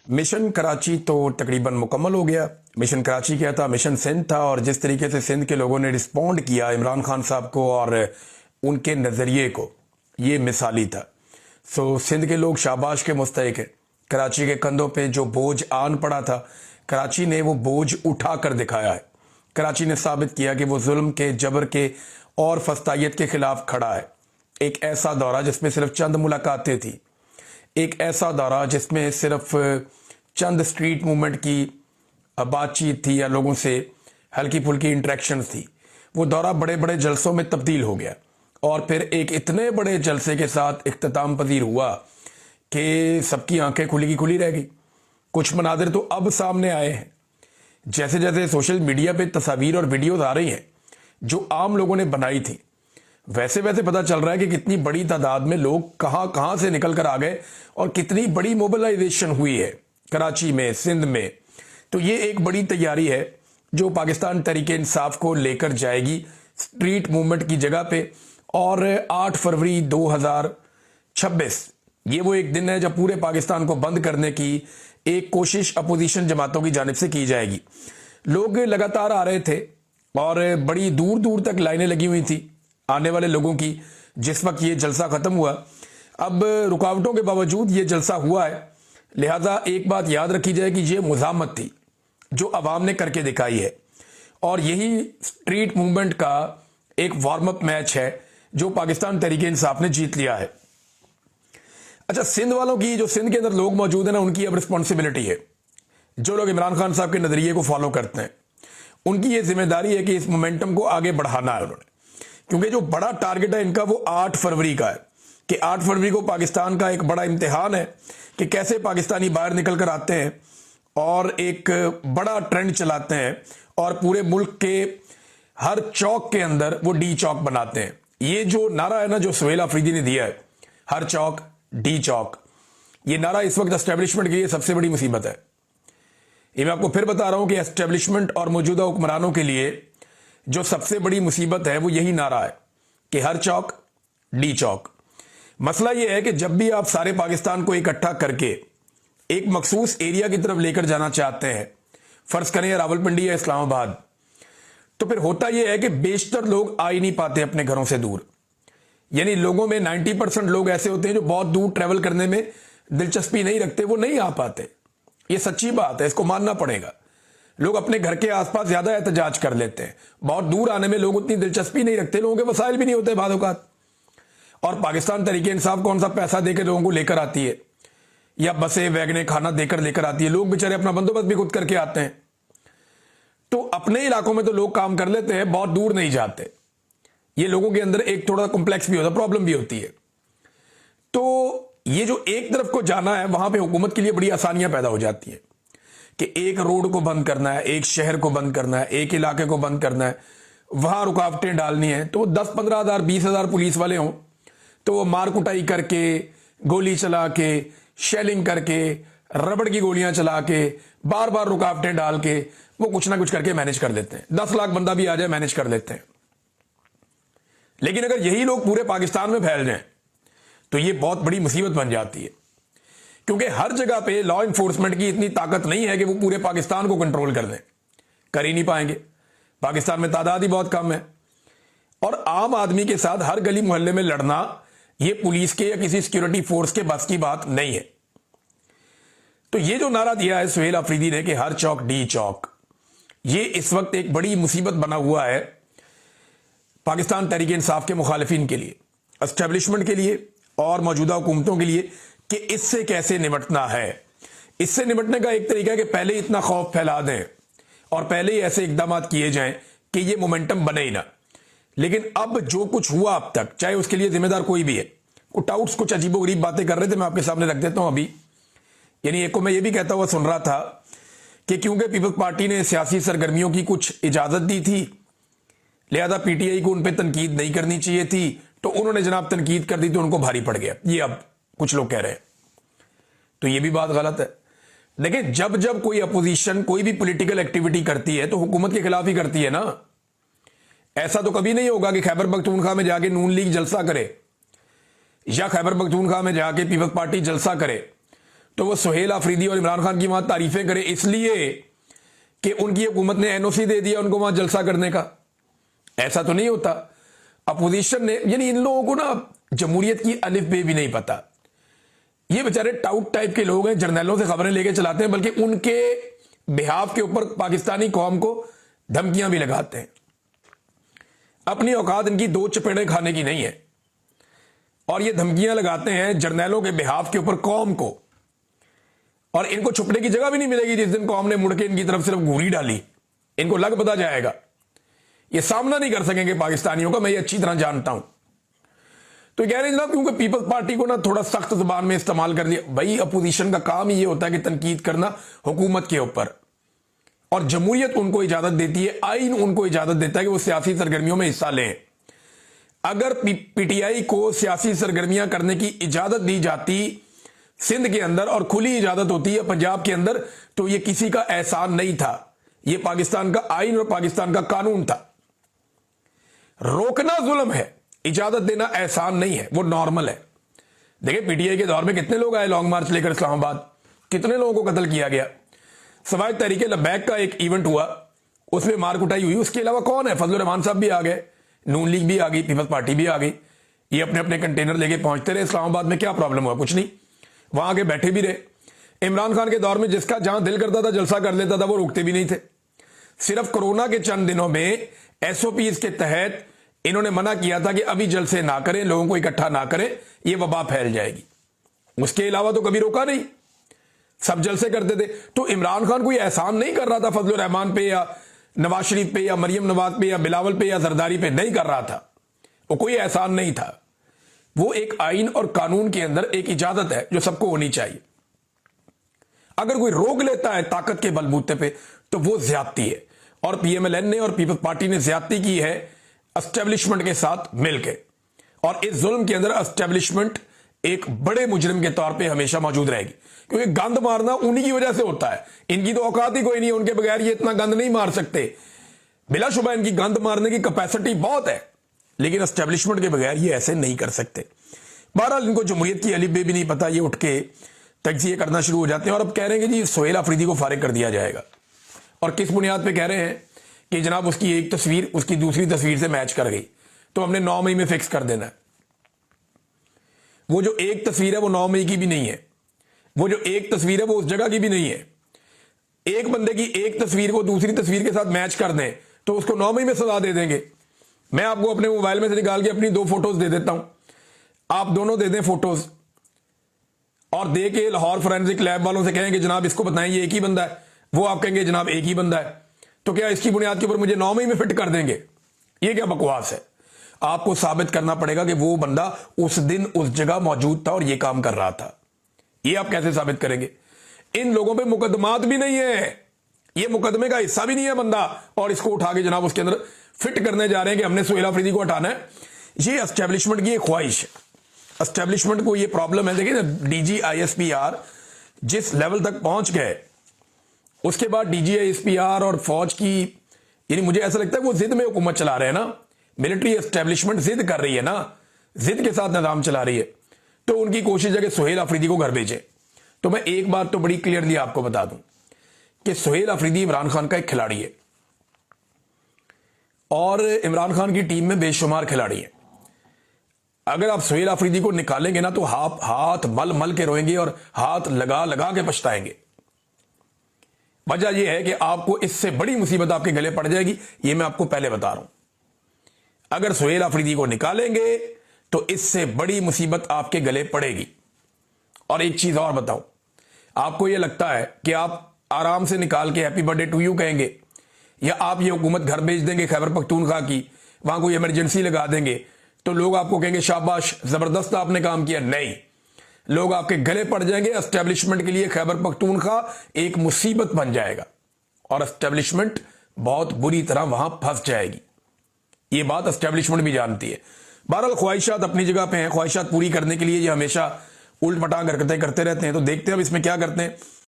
Mission Karachi तो तकरीबन मुकम्मल हो गया। मिशन कराची क्या था, मिशन सिंध था। और जिस तरीके से सिंध के लोगों ने रिस्पॉन्ड किया इमरान खान साहब को और उनके नज़रिए को, ये मिसाली था। सो सिंध के लोग शाबाश के मुस्तहिक हैं। कराची के कंधों पे जो बोझ आन पड़ा था, कराची ने वो बोझ उठा कर दिखाया है। कराची ने साबित किया कि वो जुल्म के, जबर के और फस्तायत के खिलाफ खड़ा है। एक ऐसा दौरा जिसमें सिर्फ चंद मुलाकातें थी, एक ऐसा दौरा जिसमें सिर्फ चंद स्ट्रीट मूवमेंट की बातचीत थी या लोगों से हल्की फुल्की इंटरेक्शन थी, वो दौरा बड़े बड़े जलसों में तब्दील हो गया और फिर एक इतने बड़े जलसे के साथ इख्तिताम पजीर हुआ कि सबकी आंखें खुली की खुली रह गई। कुछ मनाजिर तो अब सामने आए हैं। जैसे जैसे सोशल मीडिया पे तस्वीर और वीडियोज आ रही हैं जो आम लोगों ने बनाई थी, वैसे वैसे पता चल रहा है कि कितनी बड़ी तादाद में लोग कहां कहां से निकल कर आ गए और कितनी बड़ी मोबिलाइजेशन हुई है कराची में, सिंध में। तो ये एक बड़ी तैयारी है जो पाकिस्तान तहरीक इंसाफ को लेकर जाएगी स्ट्रीट मूवमेंट की जगह पे। और 8 फरवरी 2026 ये वो एक दिन है जब पूरे पाकिस्तान को बंद करने की एक कोशिश अपोजिशन जमातों की जानिब से की जाएगी। लोग लगातार आ रहे थे और बड़ी दूर दूर तक लाइनें लगी हुई थी आने वाले लोगों की। जिस वक्त ये जलसा खत्म हुआ, अब रुकावटों के बावजूद ये जलसा हुआ है, लिहाजा एक बात याद रखी जाए कि ये मुज़ाहमत थी जो अवाम ने करके दिखाई है और यही स्ट्रीट मूवमेंट का एक वार्म अप मैच है जो पाकिस्तान तहरीक इंसाफ ने जीत लिया है। अच्छा, सिंध वालों की, जो सिंध के अंदर लोग मौजूद हैं ना, उनकी अब रिस्पॉन्सिबिलिटी है। जो लोग इमरान खान साहब के नजरिए को फॉलो करते हैं, उनकी ये जिम्मेदारी है कि इस मोमेंटम को आगे बढ़ाना है उन्होंने। क्योंकि जो बड़ा टारगेट है इनका वो 8 फरवरी का है कि 8 फरवरी को पाकिस्तान का एक बड़ा इम्तिहान है कि कैसे पाकिस्तानी बाहर निकल कर आते हैं और एक बड़ा ट्रेंड चलाते हैं और पूरे मुल्क के हर चौक के अंदर वो डी चौक बनाते हैं। ये जो नारा है ना जो सुहेल अफरीदी ने दिया है, हर चौक डी चौक, ये नारा इस वक्त एस्टेब्लिशमेंट के लिए सबसे बड़ी मुसीबत है। ये मैं आपको फिर बता रहा हूं कि एस्टेब्लिशमेंट और मौजूदा हुक्मरानों के लिए जो सबसे बड़ी मुसीबत है वो यही नारा है कि हर चौक डी चौक। मसला यह है कि जब भी आप सारे पाकिस्तान को इकट्ठा करके एक मखसूस एरिया की तरफ लेकर जाना चाहते हैं, फर्ज करें रावलपिंडी या इस्लामाबाद, तो फिर होता यह है कि बेशतर लोग आ ही नहीं पाते अपने घरों से दूर। यानी लोगों में 90% लोग ऐसे होते हैं जो बहुत दूर ट्रेवल करने में दिलचस्पी नहीं रखते, वो नहीं आ पाते। ये सच्ची बात है, इसको मानना पड़ेगा। लोग अपने घर के आसपास ज्यादा एहतजाज कर लेते हैं, बहुत दूर आने में लोग उतनी दिलचस्पी नहीं रखते, लोगों के वसाइल भी नहीं होते बाद औकात। और पाकिस्तान तहरीक इंसाफ कौन सा पैसा देकर लोगों को लेकर आती है या बसें वैगने खाना देकर लेकर आती है, लोग बेचारे अपना बंदोबस्त भी खुद करके आते हैं। तो अपने इलाकों में तो लोग काम कर लेते हैं, बहुत दूर नहीं जाते। ये लोगों के अंदर एक थोड़ा कॉम्प्लेक्स भी होता है, प्रॉब्लम भी होती है। तो ये जो एक तरफ को जाना है, वहां पे हुकूमत के लिए बड़ी आसानियां पैदा हो जाती है कि एक रोड को बंद करना है, एक शहर को बंद करना है, एक इलाके को बंद करना है, वहां रुकावटें डालनी है। तो 10-15 हज़ार 20 हज़ार पुलिस वाले हों तो वो मार कुटाई करके, गोली चला के, शेलिंग करके, रबड़ की गोलियां चला के, बार बार रुकावटें डाल के वो कुछ ना कुछ करके मैनेज कर लेते हैं। 10 लाख बंदा भी आ जाए मैनेज कर लेते हैं। लेकिन अगर यही लोग पूरे पाकिस्तान में फैल जाएं तो ये बहुत बड़ी मुसीबत बन जाती है, क्योंकि हर जगह पे लॉ इन्फोर्समेंट की इतनी ताकत नहीं है कि वो पूरे पाकिस्तान को कंट्रोल कर दें। कर ही नहीं पाएंगे। पाकिस्तान में तादाद ही बहुत कम है और आम आदमी के साथ हर गली मोहल्ले में लड़ना ये पुलिस के या किसी सिक्योरिटी फोर्स के बस की बात नहीं है। तो ये जो नारा दिया है सुहेल अफरीदी ने कि हर चौक डी चौक, ये इस वक्त एक बड़ी मुसीबत बना हुआ है पाकिस्तान तहरीक इंसाफ के मुखालिफिन के लिए, एस्टेब्लिशमेंट के लिए और मौजूदा हुकूमतों के लिए कि इससे कैसे निपटना है। इससे निपटने का एक तरीका है कि पहले ही इतना खौफ फैला दें और पहले ही ऐसे इकदाम किए जाएं कि ये मोमेंटम बने ही ना। लेकिन अब जो कुछ हुआ अब तक, चाहे उसके लिए जिम्मेदार कोई भी है, कुछ डाउट्स, कुछ अजीबोगरीब बातें कर रहे थे, मैं आपके सामने रख देता हूं अभी। यानी एक को मैं ये भी कहता हुआ सुन रहा था कि क्योंकि पीपल्स पार्टी ने सियासी सरगर्मियों की कुछ इजाजत दी थी, लिहाजा पीटीआई को उन पर तनकीद नहीं करनी चाहिए थी, तो उन्होंने जनाब तनकीद कर दी तो उनको भारी पड़ गया। ये अब कुछ लोग कह रहे हैं, तो ये भी बात गलत है। देखिए, जब जब कोई अपोजिशन कोई भी पॉलिटिकल एक्टिविटी करती है तो हुकूमत के खिलाफ ही करती है ना। ऐसा तो कभी नहीं होगा कि खैबर पख्तूनख्वा में जाके नून लीग जलसा करे या खैबर पख्तूनख्वा में जाके पीपल्स पार्टी जलसा करे तो वो सुहेल अफरीदी और इमरान खान की वहां तारीफें करे इसलिए कि उनकी हुकूमत ने एनओसी दे दिया उनको वहां जलसा करने का। ऐसा तो नहीं होता। अपोजिशन ने, यानी इन लोगों को ना जमहूरियत की अलिफ बे भी नहीं पता। ये बेचारे टाउट टाइप के लोग हैं, जर्नलों से खबरें लेके चलाते हैं, बल्कि उनके बिहाफ के ऊपर पाकिस्तानी कौम को धमकियां भी लगाते हैं। अपनी औकात इनकी दो चपेड़े खाने की नहीं है, और ये धमकियां लगाते हैं जर्नलों के बिहाफ के ऊपर कौम को, और इनको छुपने की जगह भी नहीं मिलेगी। जिस दिन कौम ने मुड़ के इनकी तरफ सिर्फ घूरी डाली, इनको लग पता जाएगा, ये सामना नहीं कर सकेंगे पाकिस्तानियों का, मैं ये अच्छी तरह जानता हूं। तो कह रहे हैं जनाब क्योंकि पीपल्स पार्टी को ना थोड़ा सख्त जुबान में इस्तेमाल कर दिया। भाई अपोजिशन का काम ही ये होता है कि तनकीद करना हुकूमत के ऊपर, और जमहूरियत उनको इजाजत देती है, आइन उनको इजाजत देता है कि वो सियासी सरगर्मियों में हिस्सा लें। अगर पीटीआई को सियासी सरगर्मियां करने की इजाजत दी जाती सिंध के अंदर और खुली इजाजत होती है पंजाब के अंदर, तो ये किसी का एहसान नहीं था, ये पाकिस्तान का आइन और पाकिस्तान का कानून था। रोकना जुल्म है, इजाजत देना एहसान नहीं है, वो नॉर्मल है। देखिए पीटीआई के दौर में कितने लोग आए लॉन्ग मार्च लेकर इस्लामाबाद, कितने लोगों को कत्ल किया गया। सवाए तहरीक लबैक का एक इवेंट हुआ, उसमें मार कुटाई हुई, उसके अलावा कौन है? फजलुर रहमान साहब भी आ गए, नून लीग भी आ गई, पीपल्स पार्टी भी आ गई। ये अपने अपने कंटेनर लेके पहुंचते रहे इस्लामाबाद में, क्या प्रॉब्लम हुआ? कुछ नहीं, वहां आके बैठे भी रहे। इमरान खान के दौर में जिसका जहां दिल करता था जलसा कर लेता था, वो रुकते भी नहीं थे। सिर्फ कोरोना के चंद दिनों में एसओपीज के तहत इन्होंने मना किया था कि अभी जलसे ना करें, लोगों को इकट्ठा ना करें, ये वबा फैल जाएगी। उसके अलावा तो कभी रोका नहीं, सब जलसे करते थे। तो इमरान खान कोई एहसान नहीं कर रहा था फजलुर रहमान पे या नवाज शरीफ पे या मरियम नवाज पे या बिलावल पे या जरदारी पे, नहीं कर रहा था। वो कोई एहसान नहीं था, वो एक आइन और कानून के अंदर एक इजाजत है जो सबको होनी चाहिए। अगर कोई रोक लेता है ताकत के बलबूते पे तो वो ज्यादती है, और पीएमएलएन ने और पीपल्स पार्टी ने ज्यादती की है एस्टेब्लिशमेंट के साथ मिलकर। और इस जुल्म के अंदर एस्टेब्लिशमेंट एक बड़े मुजरिम के तौर पे हमेशा मौजूद रहेगी, क्योंकि गंद मारना उन्हीं की वजह से होता है। इनकी तो औकात ही कोई नहीं है, उनके बगैर ये इतना गंद नहीं मार सकते। बिलाशुबा इनकी गंद मारने की कैपेसिटी बहुत है, लेकिन एस्टेब्लिशमेंट के बगैर ये ऐसे नहीं कर सकते। बहरहाल इनको जमहूरियत की अलिफ बे भी नहीं पता, ये उठ के तजिए करना शुरू हो जाते हैं, और अब कह रहे हैं कि जी सुहेल अफरीदी को फारिग कर दिया जाएगा। और किस बुनियाद पे कह रहे हैं कि जनाब उसकी एक तस्वीर उसकी दूसरी तस्वीर से मैच कर गई, तो हमने 9 मई में फिक्स कर देना है। वो जो एक तस्वीर है वो 9 मई की भी नहीं है, वो जो एक तस्वीर है वो उस जगह की भी नहीं है। एक बंदे की एक तस्वीर को दूसरी तस्वीर के साथ मैच कर दें तो उसको 9 मई में सजा दे देंगे। मैं आपको अपने मोबाइल में से निकाल के अपनी 2 फोटोज दे देता हूं, आप दोनों दे दें फोटोज, और दे के लाहौर फोरेंसिक लैब वालों से कहें कि जनाब इसको बताएं ये एक ही बंदा है, वो आप कहेंगे जनाब एक ही बंदा है, तो क्या इसकी बुनियाद के ऊपर मुझे 9 मई में फिट कर देंगे? ये क्या बकवास है? आपको साबित करना पड़ेगा कि वो बंदा उस दिन उस जगह मौजूद था और ये काम कर रहा था। ये आप कैसे साबित करेंगे? इन लोगों पे मुकदमात भी नहीं है, ये मुकदमे का हिस्सा भी नहीं है बंदा, और इसको उठा के जनाब उसके अंदर फिट करने जा रहे हैं कि हमने सुहेल अफरीदी को हटाना है। ये एस्टेब्लिशमेंट की एक ख्वाहिश है, एस्टेब्लिशमेंट को ये प्रॉब्लम है। देखिए ना, डीजी आईएसपीआर जिस लेवल तक पहुंच गए, उसके बाद डीजी आईएसपीआर और फौज की, यानी मुझे ऐसा लगता है वो जिद में हुकूमत चला रहे हैं ना, मिलिट्री एस्टेब्लिशमेंट जिद कर रही है ना, जिद के साथ निजाम चला रही है, तो उनकी कोशिश है कि सुहेल अफरीदी को घर भेजे। तो मैं एक बात तो बड़ी क्लियरली आपको बता दूं कि सुहेल अफरीदी इमरान खान का एक खिलाड़ी है, और इमरान खान की टीम में बेशुमार खिलाड़ी है। अगर आप सुहेल अफरीदी को निकालेंगे ना तो हाथ मल मल के रोएंगे और हाथ लगा लगा के पछताएंगे। वजह यह है कि आपको इससे बड़ी मुसीबत आपके गले पड़ जाएगी, यह मैं आपको पहले बता रहा हूं। अगर सुहेल अफरीदी को निकालेंगे तो इससे बड़ी मुसीबत आपके गले पड़ेगी। और एक चीज और बताऊं, आपको यह लगता है कि आप आराम से निकाल के हैप्पी बर्थडे टू यू कहेंगे, या आप ये हुकूमत घर भेज देंगे खैबर पख्तूनख्वा की, वहां कोई इमरजेंसी लगा देंगे, तो लोग आपको कहेंगे शाबाश जबरदस्त आपने काम किया? नहीं, लोग आपके गले पड़ जाएंगे। एस्टेब्लिशमेंट के लिए खैबर पख्तूनख्वा एक मुसीबत बन जाएगा, और एस्टेब्लिशमेंट बहुत बुरी तरह वहां फंस जाएगी। ये बात एस्टेब्लिशमेंट भी जानती है। बहरहाल ख्वाहिशात अपनी जगह पे हैं, ख्वाहिशात पूरी करने के लिए ये हमेशा उल्ट पटांग हरकतें करते रहते हैं। तो देखते हैं अब इसमें क्या करते हैं।